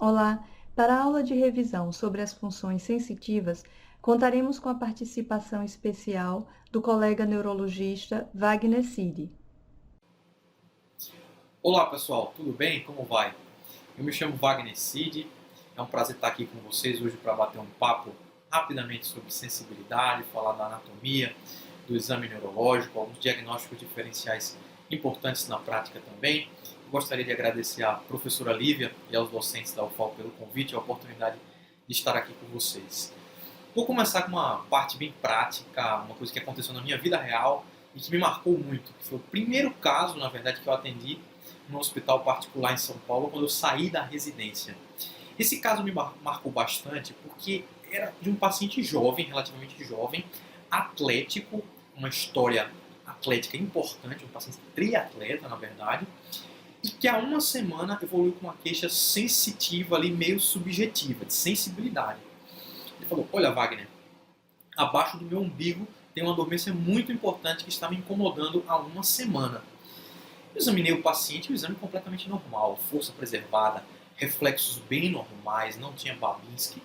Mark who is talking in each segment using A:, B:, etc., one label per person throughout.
A: Olá! Para a aula de revisão sobre as funções sensitivas, contaremos com a participação especial do colega neurologista Wagner Cidi.
B: Olá pessoal, tudo bem? Como vai? Eu me chamo Wagner Cidi, é um prazer estar aqui com vocês hoje para bater um papo rapidamente sobre sensibilidade, falar da anatomia, do exame neurológico, alguns diagnósticos diferenciais importantes na prática também. Eu gostaria de agradecer à professora Lívia e aos docentes da UFAL pelo convite e a oportunidade de estar aqui com vocês. Vou começar com uma parte bem prática, uma coisa que aconteceu na minha vida real e que me marcou muito, que foi o primeiro caso, na verdade, que eu atendi num hospital particular em São Paulo quando eu saí da residência. Esse caso me marcou bastante porque era de um paciente jovem, relativamente jovem, atlético, uma história atlética importante, um paciente triatleta, na verdade, e que há uma semana evoluiu com uma queixa sensitiva ali, meio subjetiva, de sensibilidade. Ele falou: olha, Wagner, abaixo do meu umbigo tem uma dormência muito importante que está me incomodando há uma semana. Eu examinei o paciente, o exame completamente normal, força preservada, reflexos bem normais, não tinha Babinski.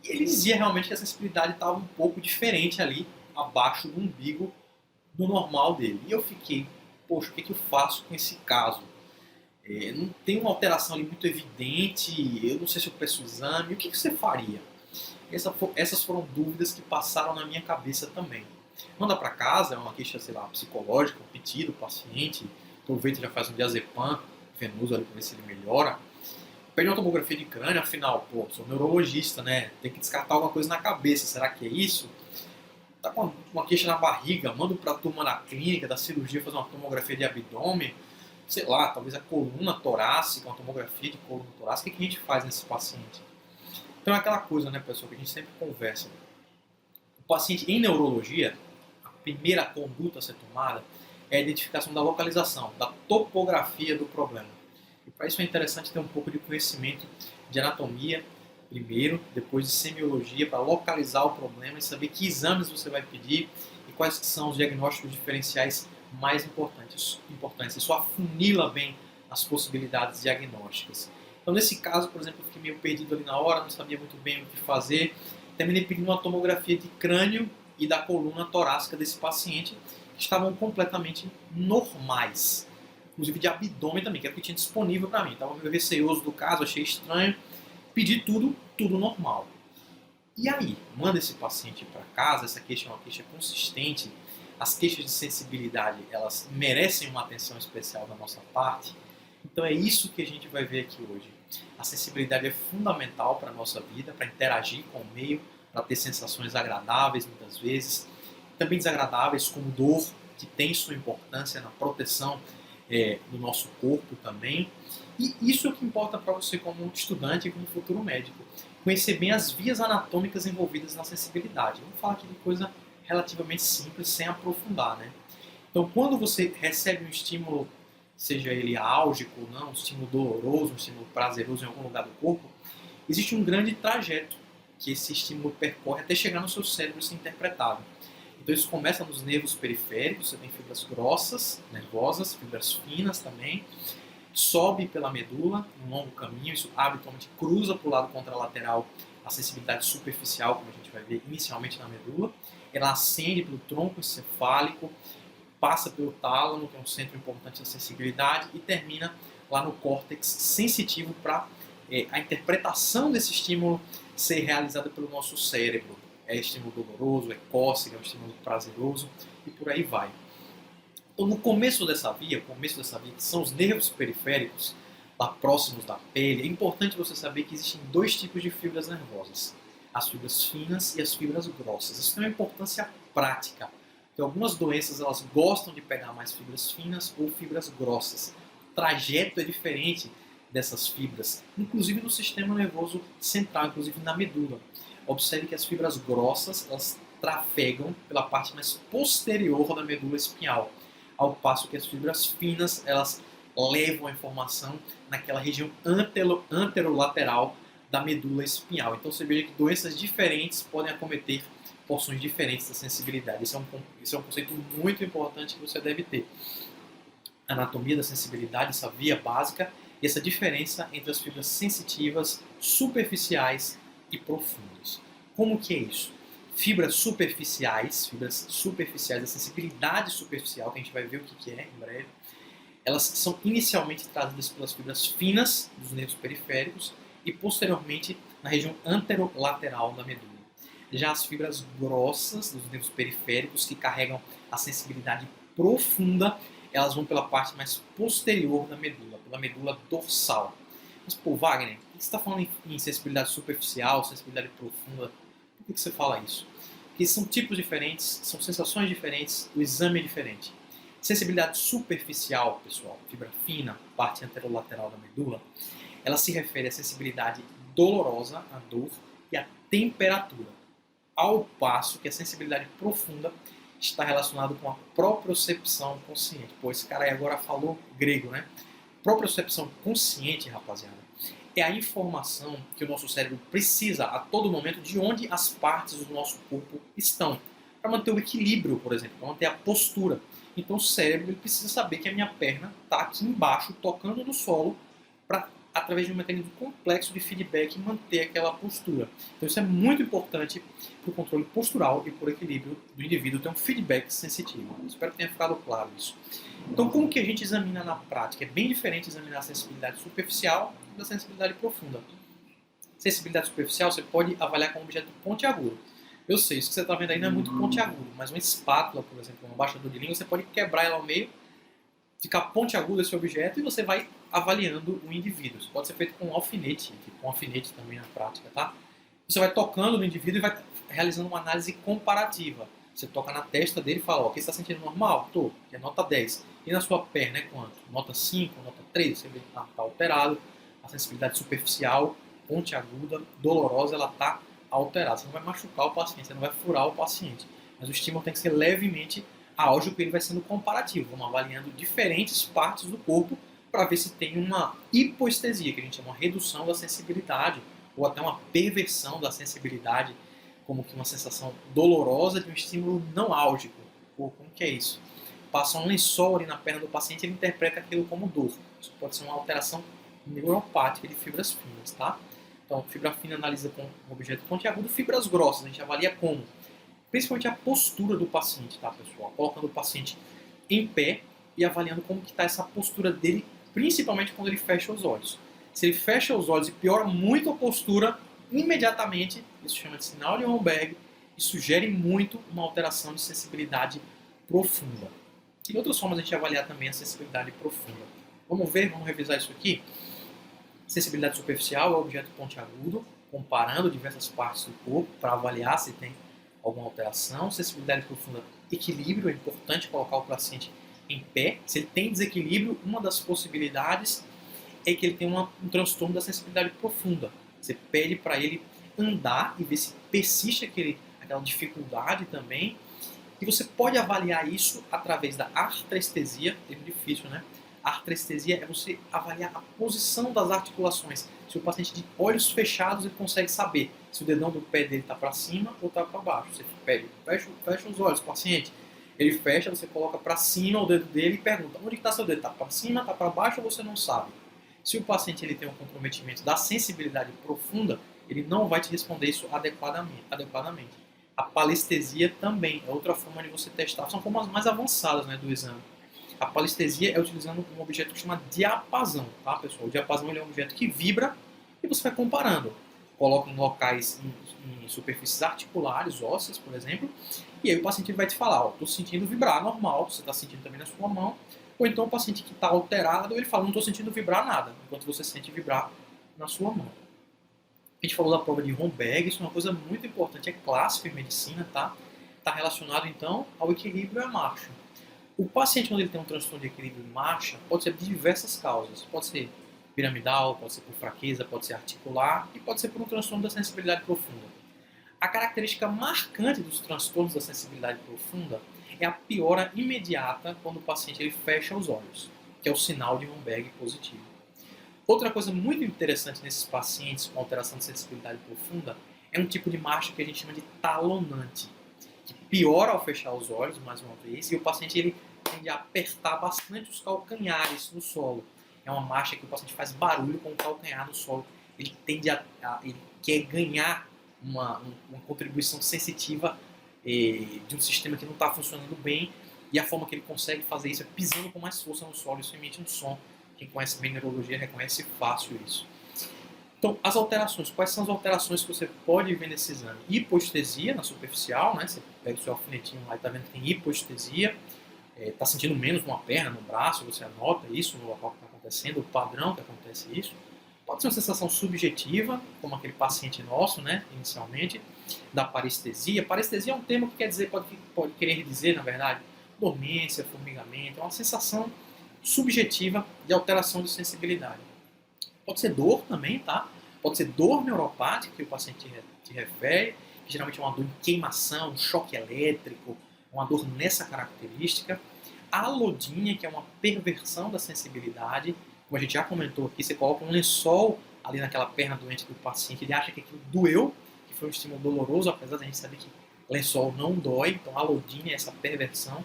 B: E ele dizia realmente que a sensibilidade estava um pouco diferente ali, abaixo do umbigo do normal dele. E eu fiquei, poxa, o que eu faço com esse caso? Não tem uma alteração ali muito evidente, eu não sei se eu peço o exame, o que você faria? Essas foram dúvidas que passaram na minha cabeça também. Manda para casa, é uma queixa, sei lá, psicológica, um pedido, paciente, aproveita e já faz um diazepam venoso ali para ver se ele melhora. Pede uma tomografia de crânio, afinal, pô, sou neurologista, né? Tem que descartar alguma coisa na cabeça, será que é isso? Tá com uma queixa na barriga, manda para a turma na clínica da cirurgia fazer uma tomografia de abdômen, sei lá, talvez a coluna torácica, uma tomografia de coluna torácica, o que a gente faz nesse paciente? Então é aquela coisa, né, pessoal, que a gente sempre conversa. O paciente em neurologia, a primeira conduta a ser tomada é a identificação da localização, da topografia do problema. E para isso é interessante ter um pouco de conhecimento de anatomia primeiro, depois de semiologia, para localizar o problema e saber que exames você vai pedir e quais são os diagnósticos diferenciais mais importantes. Isso afunila bem as possibilidades diagnósticas. Então, nesse caso, por exemplo, eu fiquei meio perdido ali na hora, não sabia muito bem o que fazer. Terminei pedindo uma tomografia de crânio e da coluna torácica desse paciente, que estavam completamente normais. Inclusive de abdômen também, que era o que tinha disponível para mim. Estava meio receoso do caso, achei estranho. Pedi tudo normal. E aí, manda esse paciente para casa, essa queixa é uma queixa consistente, as queixas de sensibilidade, elas merecem uma atenção especial da nossa parte. Então é isso que a gente vai ver aqui hoje. A sensibilidade é fundamental para a nossa vida, para interagir com o meio, para ter sensações agradáveis muitas vezes, também desagradáveis como dor, que tem sua importância na proteção do nosso corpo também. E isso é o que importa para você como estudante e como futuro médico. Conhecer bem as vias anatômicas envolvidas na sensibilidade. Vamos falar aqui de coisa relativamente simples, sem aprofundar, né? Então, quando você recebe um estímulo, seja ele álgico ou não, um estímulo doloroso, um estímulo prazeroso em algum lugar do corpo, existe um grande trajeto que esse estímulo percorre até chegar no seu cérebro e ser interpretado. Então isso começa nos nervos periféricos, você tem fibras grossas, nervosas, fibras finas também, sobe pela medula, um longo caminho, isso habitualmente cruza para o lado contralateral a sensibilidade superficial, como a gente vai ver inicialmente na medula, ela ascende pelo tronco encefálico, passa pelo tálamo, que é um centro importante da sensibilidade, e termina lá no córtex sensitivo para a interpretação desse estímulo ser realizada pelo nosso cérebro. É estímulo doloroso, é cócega, é um estímulo prazeroso, e por aí vai. Então, no começo dessa via, que são os nervos periféricos, lá próximos da pele, é importante você saber que existem dois tipos de fibras nervosas. As fibras finas e as fibras grossas. Isso tem uma importância prática. Porque algumas doenças elas gostam de pegar mais fibras finas ou fibras grossas. O trajeto é diferente dessas fibras, inclusive no sistema nervoso central, inclusive na medula. Observe que as fibras grossas elas trafegam pela parte mais posterior da medula espinhal, ao passo que as fibras finas elas levam a informação naquela região anterolateral da medula espinhal. Então você veja que doenças diferentes podem acometer porções diferentes da sensibilidade. Esse é um conceito muito importante que você deve ter. A anatomia da sensibilidade, essa via básica, e essa diferença entre as fibras sensitivas, superficiais e profundas. Como que é isso? Fibras superficiais, a sensibilidade superficial, que a gente vai ver o que é em breve, elas são inicialmente trazidas pelas fibras finas dos nervos periféricos e posteriormente na região anterolateral da medula. Já as fibras grossas dos nervos periféricos, que carregam a sensibilidade profunda, elas vão pela parte mais posterior da medula, pela medula dorsal. Mas, pô, Wagner, por que você está falando em sensibilidade superficial, sensibilidade profunda? Por que você fala isso? Porque são tipos diferentes, são sensações diferentes, o exame é diferente. Sensibilidade superficial, pessoal, fibra fina, parte anterolateral da medula, ela se refere à sensibilidade dolorosa, à dor e à temperatura. Ao passo que a sensibilidade profunda está relacionada com a propriocepção consciente. Pô, esse cara aí agora falou grego, né? Propriocepção consciente, rapaziada, é a informação que o nosso cérebro precisa a todo momento de onde as partes do nosso corpo estão. Para manter o equilíbrio, por exemplo, para manter a postura. Então o cérebro ele precisa saber que a minha perna está aqui embaixo, tocando no solo, para, através de um mecanismo complexo de feedback, manter aquela postura. Então isso é muito importante para o controle postural e para o equilíbrio do indivíduo ter um feedback sensitivo. Espero que tenha ficado claro isso. Então como que a gente examina na prática? É bem diferente examinar a sensibilidade superficial da sensibilidade profunda. Sensibilidade superficial você pode avaliar com um objeto pontiagudo. Eu sei, isso que você está vendo aí não é muito pontiagudo, mas uma espátula, por exemplo, um abaixador de língua, você pode quebrar ela ao meio, ficar pontiagudo esse objeto e você vai avaliando o indivíduo. Isso pode ser feito com um alfinete, com um alfinete também na prática, tá? Você vai tocando no indivíduo e vai realizando uma análise comparativa. Você toca na testa dele e fala, ó, o que você está sentindo normal? Tô, que é nota 10. E na sua perna é quanto? Nota 5, nota 3, você vê que está alterado. A sensibilidade superficial, pontiaguda, dolorosa, ela está alterada. Você não vai machucar o paciente, você não vai furar o paciente. Mas o estímulo tem que ser levemente álgico e ele vai sendo comparativo. Vamos avaliando diferentes partes do corpo para ver se tem uma hipoestesia, que a gente chama de redução da sensibilidade, ou até uma perversão da sensibilidade, como que uma sensação dolorosa de um estímulo não álgico. Ou como que é isso? Passa um lençol ali na perna do paciente e ele interpreta aquilo como dor. Isso pode ser uma alteração neuropática de fibras finas, tá? Então, fibra fina analisa com um objeto pontiagudo, fibras grossas, a gente avalia como? Principalmente a postura do paciente, tá, pessoal? Colocando o paciente em pé e avaliando como que está essa postura dele, principalmente quando ele fecha os olhos. Se ele fecha os olhos e piora muito a postura, imediatamente, isso chama de sinal de Romberg, e sugere muito uma alteração de sensibilidade profunda. E outras formas de a gente avaliar também a sensibilidade profunda. Vamos ver, vamos revisar isso aqui. Sensibilidade superficial é o objeto pontiagudo, comparando diversas partes do corpo para avaliar se tem alguma alteração. Sensibilidade profunda, equilíbrio, é importante colocar o paciente em pé. Se ele tem desequilíbrio, uma das possibilidades é que ele tem um transtorno da sensibilidade profunda. Você pede para ele andar e ver se persiste aquela dificuldade também. E você pode avaliar isso através da artrestesia, termo difícil, né? A artrestesia é você avaliar a posição das articulações. Se o paciente de olhos fechados ele consegue saber se o dedão do pé dele está para cima ou está para baixo. Você pede, fecha os olhos, paciente. Ele fecha, você coloca para cima o dedo dele e pergunta, onde está seu dedo? Está para cima, está para baixo ou você não sabe? Se o paciente ele tem um comprometimento da sensibilidade profunda, ele não vai te responder isso adequadamente. A palestesia também é outra forma de você testar. São formas mais avançadas, né, do exame. A palestesia é utilizando um objeto que chama diapasão, tá, pessoal? O diapasão ele é um objeto que vibra e você vai comparando. Coloca em locais, em superfícies articulares, ósseas, por exemplo, e aí o paciente vai te falar, ó, estou sentindo vibrar, normal, você está sentindo também na sua mão, ou então o paciente que está alterado, ele fala, não estou sentindo vibrar nada, enquanto você sente vibrar na sua mão. A gente falou da prova de Romberg, isso é uma coisa muito importante, é clássico em medicina, tá? Está relacionado, então, ao equilíbrio e à marcha. O paciente, quando ele tem um transtorno de equilíbrio em marcha, pode ser de diversas causas. Pode ser piramidal, pode ser por fraqueza, pode ser articular e pode ser por um transtorno da sensibilidade profunda. A característica marcante dos transtornos da sensibilidade profunda é a piora imediata quando o paciente ele fecha os olhos, que é o sinal de Romberg positivo. Outra coisa muito interessante nesses pacientes com alteração de sensibilidade profunda é um tipo de marcha que a gente chama de talonante, que piora ao fechar os olhos, mais uma vez, e o paciente ele tende a apertar bastante os calcanhares no solo. é uma marcha que o paciente faz barulho com o calcanhar no solo. Ele tende ele quer ganhar uma contribuição sensitiva de um sistema que não está funcionando bem, e a forma que ele consegue fazer isso é pisando com mais força no solo. Isso emite um som. Quem conhece bem neurologia reconhece fácil isso. Então, as alterações. Quais são as alterações que você pode ver nesse exame? Hipoestesia na superficial, né? Você pega o seu alfinetinho lá e está vendo que tem hipoestesia. Está sentindo menos numa perna, no braço, você anota isso no local que está acontecendo, o padrão que acontece isso. Pode ser uma sensação subjetiva, como aquele paciente nosso, né, inicialmente, da parestesia. Parestesia é um termo que quer dizer, pode querer dizer, na verdade, dormência, formigamento. É uma sensação subjetiva de alteração de sensibilidade. Pode ser dor também, tá? Pode ser dor neuropática, que o paciente te refere, que geralmente é uma dor em queimação, um choque elétrico, uma dor nessa característica. A alodínia, que é uma perversão da sensibilidade, como a gente já comentou aqui, você coloca um lençol ali naquela perna doente do paciente, ele acha que aquilo doeu, que foi um estímulo doloroso, apesar de a gente saber que lençol não dói. Então a alodínia é essa perversão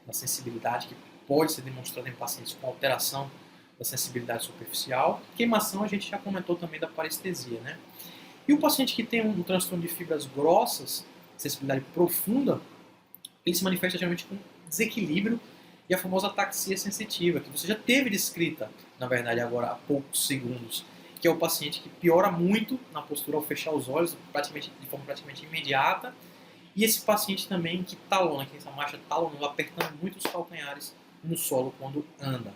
B: da sensibilidade que pode ser demonstrada em pacientes com alteração da sensibilidade superficial. Queimação a gente já comentou também da parestesia, né? E o paciente que tem um transtorno de fibras grossas, sensibilidade profunda, ele se manifesta geralmente com desequilíbrio e a famosa ataxia sensitiva, que você já teve descrita, na verdade, agora há poucos segundos, que é o paciente que piora muito na postura ao fechar os olhos, de forma praticamente imediata, e esse paciente também que talona, que essa marcha talonando, apertando muito os calcanhares no solo quando anda.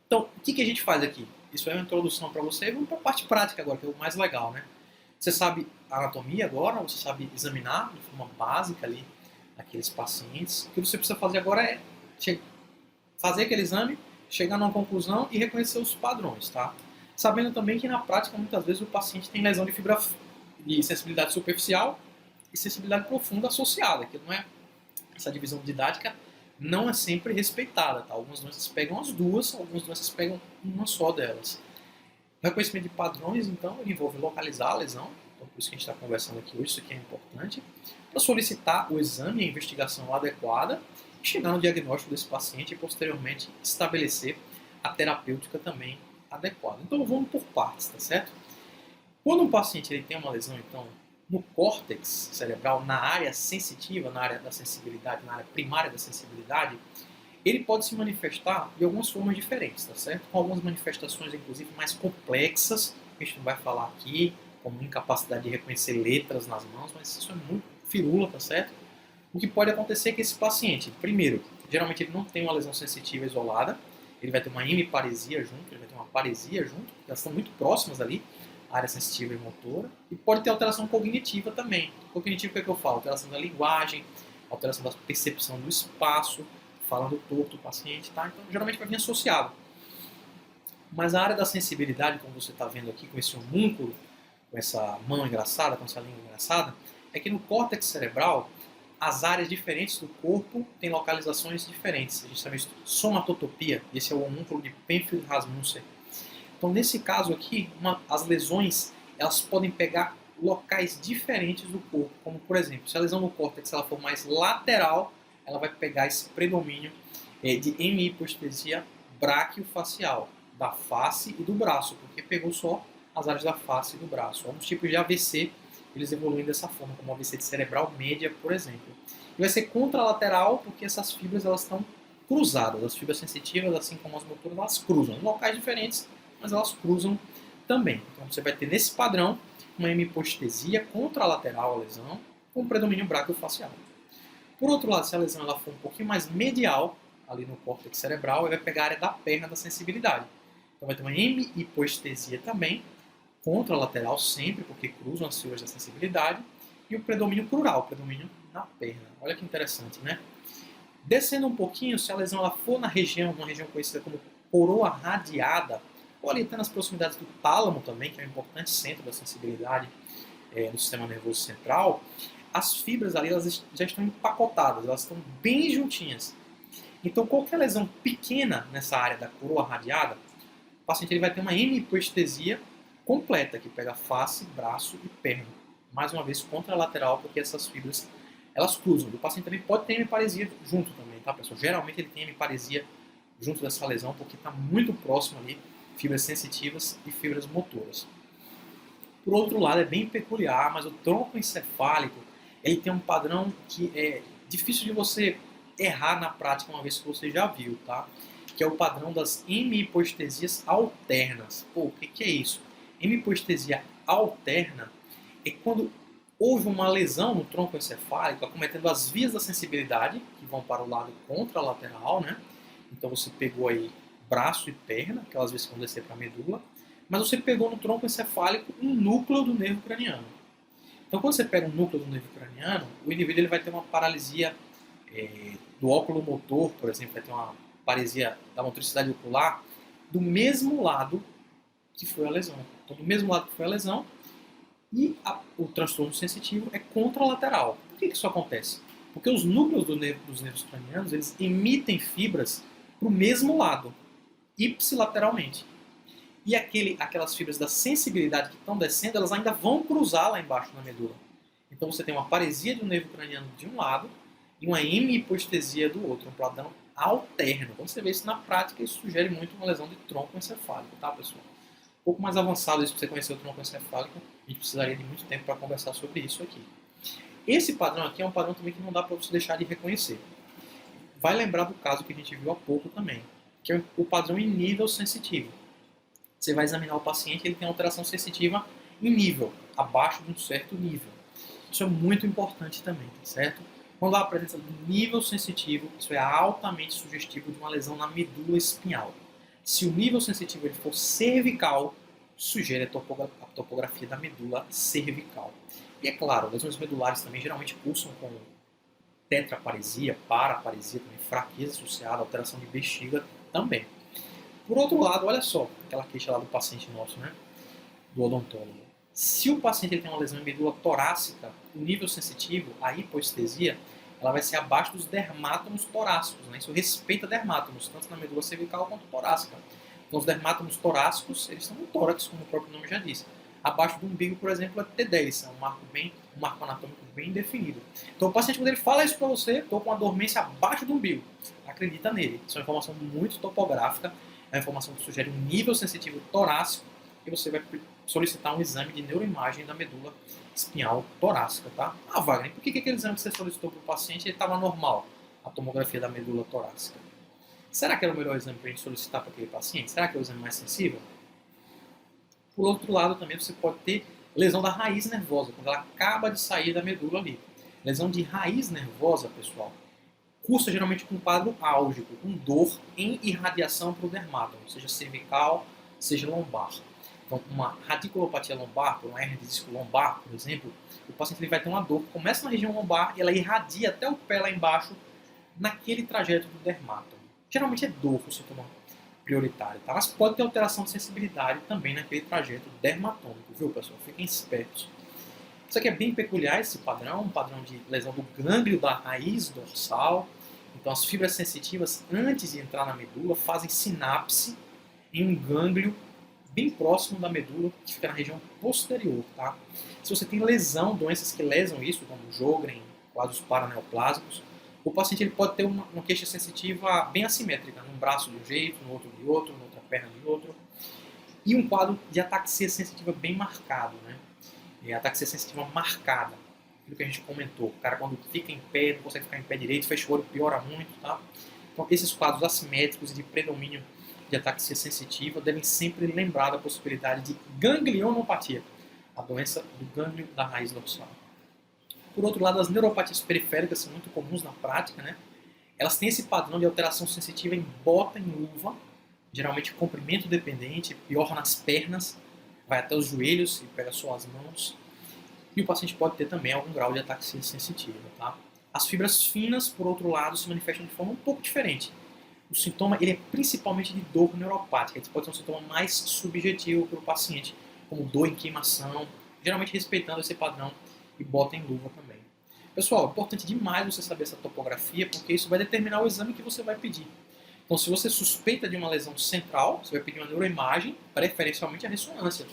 B: Então, o que a gente faz aqui? Isso é uma introdução para você, e vamos para a parte prática agora, que é o mais legal, né? Você sabe anatomia agora, você sabe examinar de forma básica ali aqueles pacientes. O que você precisa fazer agora é fazer aquele exame, chegar numa conclusão e reconhecer os padrões, tá? Sabendo também que na prática, muitas vezes, o paciente tem lesão de sensibilidade superficial e sensibilidade profunda associada, que não é essa divisão didática não é sempre respeitada, tá? Algumas doenças pegam as duas, algumas doenças pegam uma só delas. O reconhecimento de padrões, então, ele envolve localizar a lesão, então por isso que a gente está conversando aqui hoje, isso aqui é importante, para solicitar o exame e a investigação adequada, chegar no diagnóstico desse paciente e posteriormente estabelecer a terapêutica também adequada. Então vamos por partes, tá certo? Quando um paciente ele tem uma lesão, então, no córtex cerebral, na área sensitiva, na área da sensibilidade, na área primária da sensibilidade, ele pode se manifestar de algumas formas diferentes, tá certo? Com algumas manifestações, inclusive, mais complexas, que a gente não vai falar aqui, como incapacidade de reconhecer letras nas mãos, mas isso é muito firula, tá certo? O que pode acontecer é que esse paciente, primeiro, geralmente ele não tem uma lesão sensitiva isolada, ele vai ter uma hemiparesia junto, ele vai ter uma paresia junto, elas estão muito próximas ali, área sensitiva e motora, e pode ter alteração cognitiva também. Cognitivo, o que é que eu falo? Alteração da linguagem, alteração da percepção do espaço, falando torto o paciente, tá? Então, geralmente vai vir associado. Mas a área da sensibilidade, como você está vendo aqui, com esse homúnculo, com essa mão engraçada, com essa língua engraçada, é que no córtex cerebral, as áreas diferentes do corpo têm localizações diferentes. A gente chama isso de somatotopia. Esse é o homúnculo de Penfield-Rasmussen. Então, nesse caso aqui, as lesões elas podem pegar locais diferentes do corpo. Como, por exemplo, se a lesão no córtex ela for mais lateral, ela vai pegar esse predomínio de hemihipoestesia brachiofacial, da face e do braço, porque pegou só as áreas da face e do braço. Alguns tipos de AVC, eles evoluem dessa forma, como o AVC de cerebral média, por exemplo. E vai ser contralateral, porque essas fibras elas estão cruzadas. As fibras sensitivas, assim como as motoras, elas cruzam em locais diferentes, mas elas cruzam também. Então você vai ter nesse padrão uma hemihipoestesia contralateral à lesão, com predomínio brachiofacial. Por outro lado, se a lesão ela for um pouquinho mais medial, ali no córtex cerebral, ele vai pegar a área da perna da sensibilidade. Então vai ter uma hemihipoestesia também, contralateral sempre, porque cruzam as fibras da sensibilidade, e o predomínio crural, o predomínio na perna. Olha que interessante, né? Descendo um pouquinho, se a lesão ela for na região, uma região conhecida como coroa radiada, ou ali até nas proximidades do tálamo também, que é um importante centro da sensibilidade no sistema nervoso central, as fibras ali elas já estão empacotadas, elas estão bem juntinhas. Então, qualquer lesão pequena nessa área da coroa radiada, o paciente ele vai ter uma hemihipoestesia completa, que pega face, braço e perna. Mais uma vez, contralateral, porque essas fibras elas cruzam. O paciente também pode ter hemiparesia junto também, tá, pessoal? Geralmente ele tem hemiparesia junto dessa lesão, porque está muito próximo ali, fibras sensitivas e fibras motoras. Por outro lado, é bem peculiar, mas o tronco encefálico ele tem um padrão que é difícil de você errar na prática uma vez que você já viu, tá? Que é o padrão das hemihipoestesias alternas. Pô, o que é isso? Hemihipoestesia alterna é quando houve uma lesão no tronco encefálico, acometendo as vias da sensibilidade, que vão para o lado contralateral, né? Então você pegou aí braço e perna, aquelas vezes que vão descer para a medula, mas você pegou no tronco encefálico um núcleo do nervo craniano. Então quando você pega um núcleo do nervo craniano, o indivíduo ele vai ter uma paralisia do óculo motor, por exemplo, vai ter uma paralisia da motricidade ocular do mesmo lado que foi a lesão. Então do mesmo lado que foi a lesão, e o transtorno sensitivo é contralateral. Por que isso acontece? Porque os núcleos dos nervos cranianos eles emitem fibras para o mesmo lado, ipsilateralmente. E aquelas fibras da sensibilidade que estão descendo, elas ainda vão cruzar lá embaixo na medula. Então você tem uma paresia do nervo craniano de um lado e uma hemihipoestesia do outro, um padrão alterno. Quando você vê isso na prática, isso sugere muito uma lesão de tronco encefálico, tá, pessoal? Um pouco mais avançado isso para você conhecer o tronco encefálico, a gente precisaria de muito tempo para conversar sobre isso aqui. Esse padrão aqui é um padrão também que não dá para você deixar de reconhecer. Vai lembrar do caso que a gente viu há pouco também, que é o padrão em nível sensitivo. Você vai examinar o paciente, ele tem alteração sensitiva em nível, abaixo de um certo nível. Isso é muito importante também, certo? Quando há a presença do nível sensitivo, isso é altamente sugestivo de uma lesão na medula espinhal. Se o nível sensitivo ele for cervical, sugere a topografia da medula cervical. E é claro, lesões medulares também geralmente cursam com tetraparesia, paraparesia, também fraqueza associada, alteração de bexiga também. Por outro lado, olha só, aquela queixa lá do paciente nosso, né? Do odontólogo. Se o paciente ele tem uma lesão em medula torácica, o nível sensitivo, a hipoestesia, ela vai ser abaixo dos dermátomos torácicos. Né? Isso respeita dermátomos, tanto na medula cervical quanto torácica. Então, os dermátomos torácicos, eles estão no tórax, como o próprio nome já diz. Abaixo do umbigo, por exemplo, é T10, é um marco anatômico bem definido. Então, o paciente, quando ele fala isso para você, estou com uma dormência abaixo do umbigo, acredita nele. Isso é uma informação muito topográfica, é uma informação que sugere um nível sensitivo torácico, e você vai solicitar um exame de neuroimagem da medula espinhal torácica, tá? Ah, Wagner, por que aquele exame que você solicitou para o paciente estava normal? A tomografia da medula torácica. Será que era o melhor exame para a gente solicitar para aquele paciente? Será que é o exame mais sensível? Por outro lado, também você pode ter lesão da raiz nervosa, quando ela acaba de sair da medula ali. Lesão de raiz nervosa, pessoal, cursa geralmente com um quadro álgico, com dor em irradiação para o dermátomo, seja cervical, seja lombar. Então, uma radiculopatia lombar, por um hernia de disco lombar, por exemplo, o paciente ele vai ter uma dor que começa na região lombar e ela irradia até o pé lá embaixo, naquele trajeto do dermátomo. Geralmente é dor o sintoma prioritário, tá? Mas pode ter alteração de sensibilidade também naquele trajeto dermatômico, viu, pessoal? Fiquem espertos. Isso aqui é bem peculiar, esse padrão, um padrão de lesão do gânglio da raiz dorsal. Então, as fibras sensitivas, antes de entrar na medula, fazem sinapse em um gânglio bem próximo da medula, que fica na região posterior, tá? Se você tem lesão, doenças que lesam isso, como Sjögren, quadros paraneoplásicos, o paciente ele pode ter uma queixa sensitiva bem assimétrica, num braço de um jeito, no outro de outro, na outra perna de outro, e um quadro de ataxia sensitiva bem marcado, né? E ataxia sensitiva marcada, aquilo que a gente comentou, o cara quando fica em pé, não consegue ficar em pé direito, fecha o olho, piora muito, tá? Então, esses quadros assimétricos e de predomínio de ataxia sensitiva devem sempre lembrar da possibilidade de ganglionopatia, a doença do gânglio da raiz dorsal. Por outro lado, as neuropatias periféricas são muito comuns na prática, né? Elas têm esse padrão de alteração sensitiva em bota, em luva, geralmente comprimento dependente, pior nas pernas, vai até os joelhos e pega só as mãos. E o paciente pode ter também algum grau de ataxia sensitiva, tá? As fibras finas, por outro lado, se manifestam de forma um pouco diferente. O sintoma ele é principalmente de dor neuropática. Esse pode ser um sintoma mais subjetivo para o paciente, como dor em queimação, geralmente respeitando esse padrão e bota em luva também. Pessoal, é importante demais você saber essa topografia, porque isso vai determinar o exame que você vai pedir. Então, se você suspeita de uma lesão central, você vai pedir uma neuroimagem, preferencialmente a ressonância.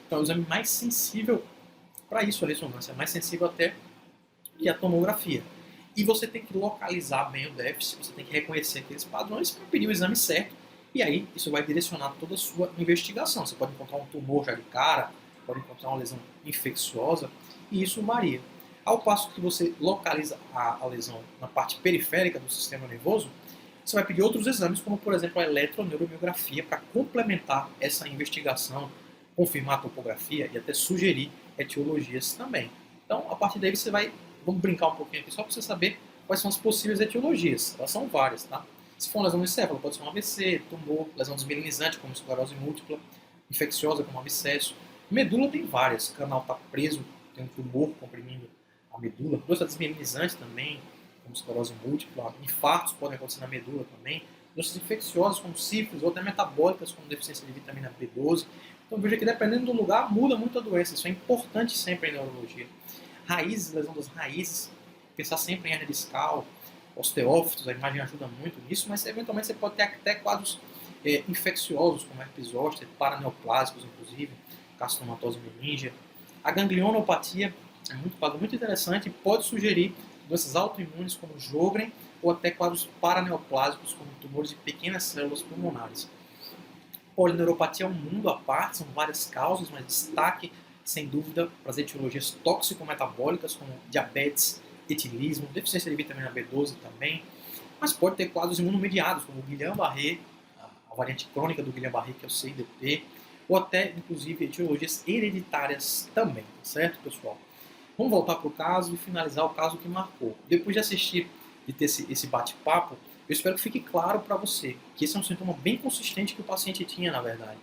B: Então, é o exame mais sensível para isso, a ressonância, é mais sensível até que a tomografia. E você tem que localizar bem o déficit, você tem que reconhecer aqueles padrões para pedir o exame certo. E aí isso vai direcionar toda a sua investigação. Você pode encontrar um tumor já de cara, pode encontrar uma lesão infecciosa, e isso varia. Ao passo que você localiza a lesão na parte periférica do sistema nervoso, você vai pedir outros exames, como por exemplo a eletroneuromiografia, para complementar essa investigação, confirmar a topografia e até sugerir etiologias também. Então, a partir daí você vai, vamos brincar um pouquinho aqui só para você saber quais são as possíveis etiologias. Elas são várias, tá? Se for uma lesão do encéfalo, pode ser um AVC, tumor, lesão desmielinizante, como esclerose múltipla, infecciosa, como abscesso. Medula tem várias, o canal está preso, tem um tumor comprimindo a medula. Doença desmielinizante também, como esclerose múltipla. Infartos podem acontecer na medula também. Doenças infecciosas, como sífilis, ou até metabólicas, como deficiência de vitamina B12. Então veja que dependendo do lugar, muda muito a doença. Isso é importante sempre em neurologia. Raízes, lesão das raízes, pensar sempre em hernia discal, osteófitos, a imagem ajuda muito nisso, mas eventualmente você pode ter até quadros infecciosos, como herpes zoster, paraneoplásicos, inclusive, carcinomatose meníngea. A ganglionopatia é um quadro muito interessante e pode sugerir doenças autoimunes como Sjögren ou até quadros paraneoplásicos como tumores de pequenas células pulmonares. Polineuropatia é um mundo à parte, são várias causas, mas destaque, sem dúvida, para as etiologias tóxico-metabólicas como diabetes, etilismo, deficiência de vitamina B12 também, mas pode ter quadros imunomediados, como o Guillain-Barré, a variante crônica do Guillain-Barré, que é o CIDP, ou até, inclusive, etiologias hereditárias também, tá certo, pessoal? Vamos voltar para o caso e finalizar o caso que marcou. Depois de assistir e ter esse bate-papo, eu espero que fique claro para você que esse é um sintoma bem consistente que o paciente tinha, na verdade.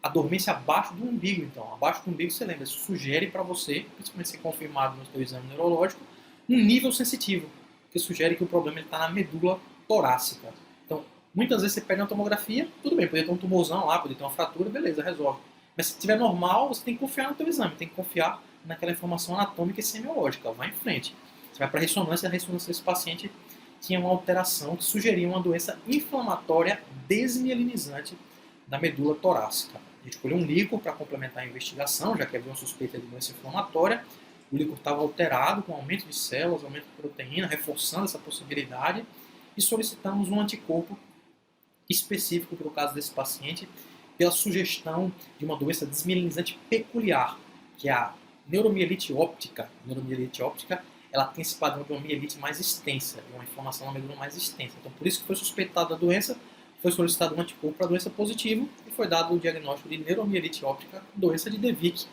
B: A dormência abaixo do umbigo, então. Abaixo do umbigo, você lembra, isso sugere para você, principalmente se confirmado no seu exame neurológico, um nível sensitivo, que sugere que o problema está na medula torácica. Então, muitas vezes você pede uma tomografia, tudo bem, poderia ter um tumorzão lá, poderia ter uma fratura, beleza, resolve. Mas se estiver normal, você tem que confiar no teu exame, tem que confiar naquela informação anatômica e semiológica, vai em frente. Você vai para a ressonância desse paciente tinha uma alteração que sugeria uma doença inflamatória desmielinizante da medula torácica. A gente escolheu um líquor para complementar a investigação, já que havia uma suspeita de doença inflamatória. O líquor estava alterado com aumento de células, aumento de proteína, reforçando essa possibilidade, e solicitamos um anticorpo específico para o caso desse paciente, pela sugestão de uma doença desmielinizante peculiar, que é a neuromielite óptica. A neuromielite óptica, ela tem esse padrão de uma mielite mais extensa, de uma inflamação na medula mais extensa. Então, por isso que foi suspeitada a doença, foi solicitado um anticorpo para a doença positiva e foi dado o diagnóstico de neuromielite óptica, doença de DeVick.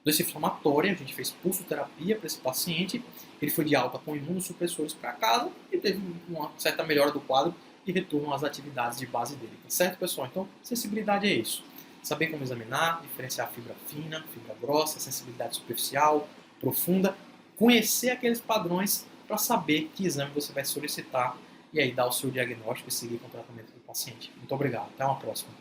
B: Doença inflamatória, a gente fez pulsoterapia para esse paciente, ele foi de alta com imunossupressores para casa e teve uma certa melhora do quadro e retorno às atividades de base dele. Tá certo, pessoal? Então, sensibilidade é isso. Saber como examinar, diferenciar fibra fina, fibra grossa, sensibilidade superficial, profunda, conhecer aqueles padrões para saber que exame você vai solicitar e aí dar o seu diagnóstico e seguir com o tratamento do paciente. Muito obrigado. Até uma próxima.